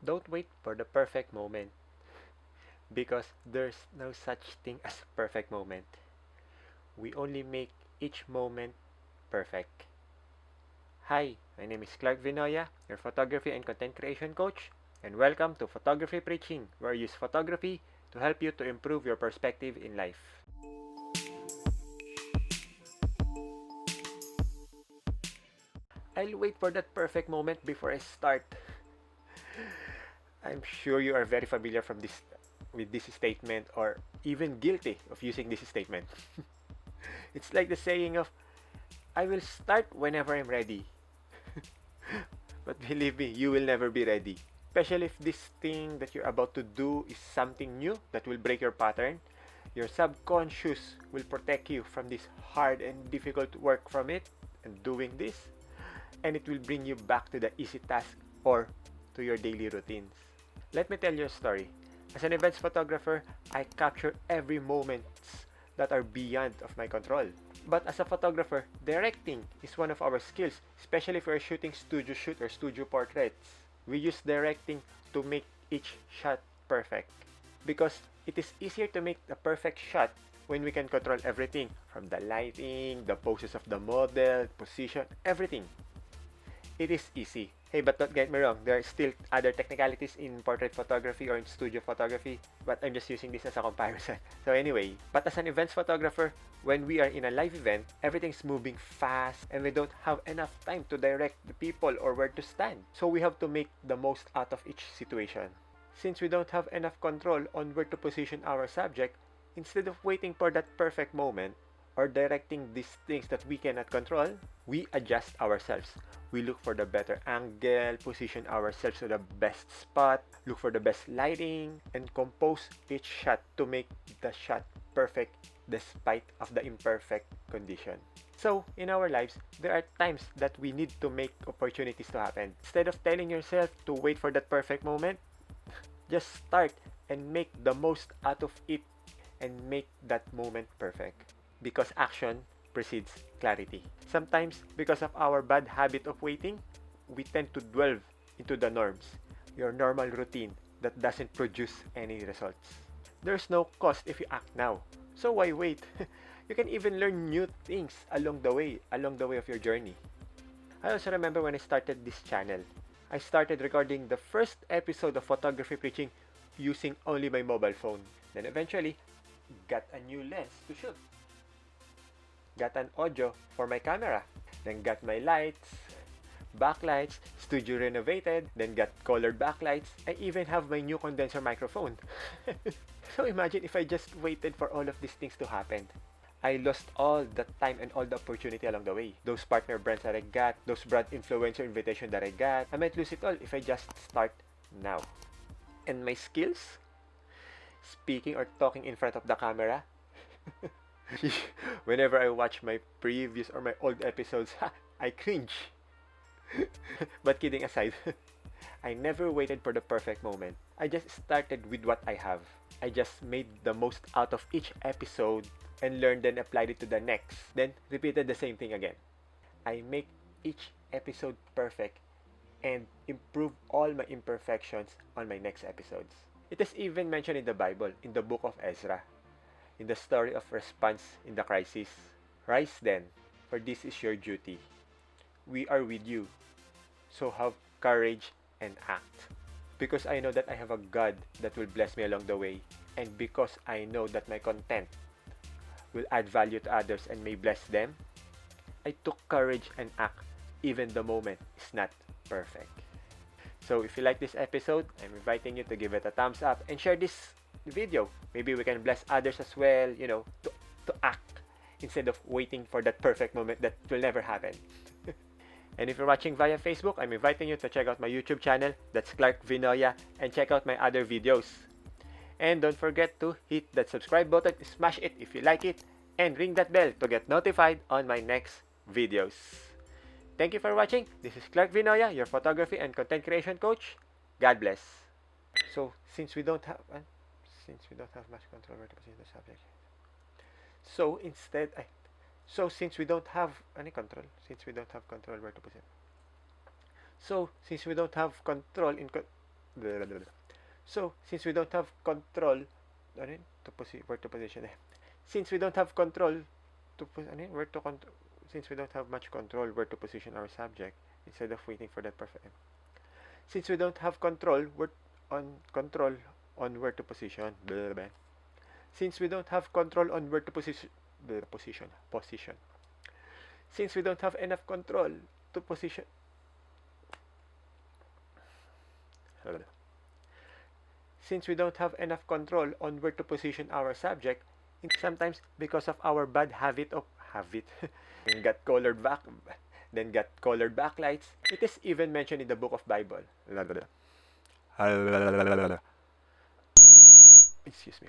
Don't wait for the perfect moment because there's no such thing as perfect moment. We only make each moment perfect. Hi, my name is Clark Vinoya, your photography and content creation coach, and welcome to Photography Preaching, where I use photography to help you to improve your perspective in life. I'll wait for that perfect moment before I start. I'm sure you are very familiar from this with this statement or even guilty of using this statement. It's like the saying of I will start whenever I'm ready. But believe me, you will never be ready. Especially if this thing that you're about to do is something new that will break your pattern. Your subconscious will protect you from this hard and difficult work from it and doing this, and it will bring you back to the easy task or to your daily routines. Let me tell you a story. As an events photographer, I capture every moments that are beyond of my control. But as a photographer, directing is one of our skills, especially if we're shooting studio shoot or studio portraits. We use directing to make each shot perfect because it is easier to make a perfect shot when we can control everything from the lighting, the poses of the model, position, everything. It is easy. Hey, but don't get me wrong, there are still other technicalities in portrait photography or in studio photography, but I'm just using this as a comparison. So anyway, but as an events photographer, when we are in a live event, everything's moving fast and we don't have enough time to direct the people or where to stand. So we have to make the most out of each situation. Since we don't have enough control on where to position our subject, instead of waiting for that perfect moment, or directing these things that we cannot control, we adjust ourselves. We look for the better angle, position ourselves to the best spot, look for the best lighting, and compose each shot to make the shot perfect despite of the imperfect condition. So, in our lives, there are times that we need to make opportunities to happen. Instead of telling yourself to wait for that perfect moment, just start and make the most out of it and make that moment perfect. Because action precedes clarity. Sometimes, because of our bad habit of waiting, we tend to dwell into the norms, your normal routine that doesn't produce any results. There's no cost if you act now. So why wait? You can even learn new things along the way of your journey. I also remember when I started this channel. I started recording the first episode of Photography Preaching using only my mobile phone. Then eventually, got a new lens to shoot. Got an audio for my camera, then got my lights, backlights, studio renovated, then got colored backlights. I even have my new condenser microphone. So imagine if I just waited for all of these things to happen. I lost all the time and all the opportunity along the way. Those partner brands that I got, those brand influencer invitation that I got, I might lose it all if I just start now. And my skills? Speaking or talking in front of the camera? Whenever I watch my previous or my old episodes, I cringe. But kidding aside, I never waited for the perfect moment. I just started with what I have. I just made the most out of each episode and learned and applied it to the next. Then repeated the same thing again. I make each episode perfect and improve all my imperfections on my next episodes. It is even mentioned in the Bible, in the book of Ezra, in the story of response in the crisis. Rise then, for this is your duty. We are with you, so have courage and act. Because I know that I have a God that will bless me along the way, and because I know that my content will add value to others and may bless them, I took courage and act even the moment is not perfect. So if you like this episode, I'm inviting you to give it a thumbs up and share this video. Maybe we can bless others as well, to act instead of waiting for that perfect moment that will never happen. And if you're watching via Facebook, I'm inviting you to check out my YouTube channel, that's Clark Vinoya, and check out my other videos. And don't forget to hit that subscribe button, smash it if you like it, and ring that bell to get notified on my next videos. Thank you for watching. This is Clark Vinoya, your photography and content creation coach. God bless. So, since we don't have much control over the position of the subject, since we don't have any control, since we don't have control where to position, so since we don't have control So, since we don't have control, ano yun? Where to position Since we don't have control ano yun? Since we don't have much control where to position our subject, instead of waiting for that perfect. Since we don't have control on where to position, since we don't have control on where to position. Since we don't have enough control to position, since we don't have enough control on where to position our subject, sometimes because of our bad habit, then got colored backlights. It is even mentioned in the book of Bible. Excuse me.